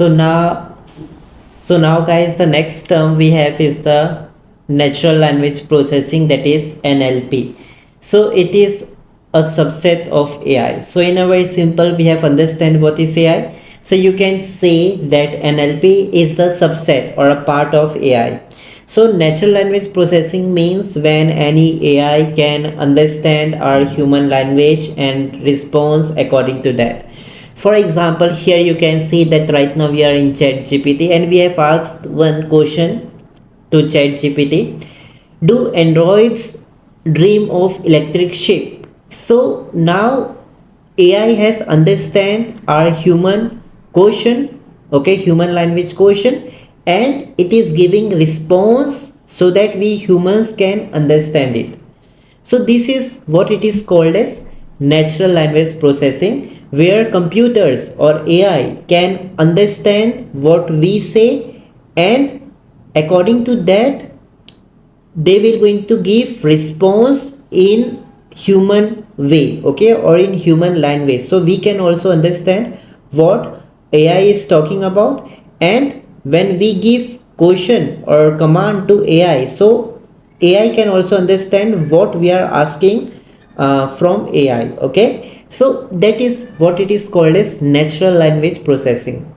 So now guys, the next term we have is the natural language processing, that is NLP. So it is a subset of AI. So in a very simple, we have understand what is AI. So you can say that NLP is the subset or a part of AI. So natural language processing means when any AI can understand our human language and responds according to that. For example, here you can see that right now we are in chat GPT and we have asked one question to chat GPT: do androids dream of electric sheep? So now AI has understand our human question, okay, human language question, and it is giving response so that we humans can understand it. So this is what it is called as natural language processing, where computers or AI can understand what we say, and according to that they will going to give response in human way, okay, or in human language. So we can also understand what AI is talking about, and when we give question or command to AI, so AI can also understand what we are asking from AI, okay. So that is what it is called as natural language processing.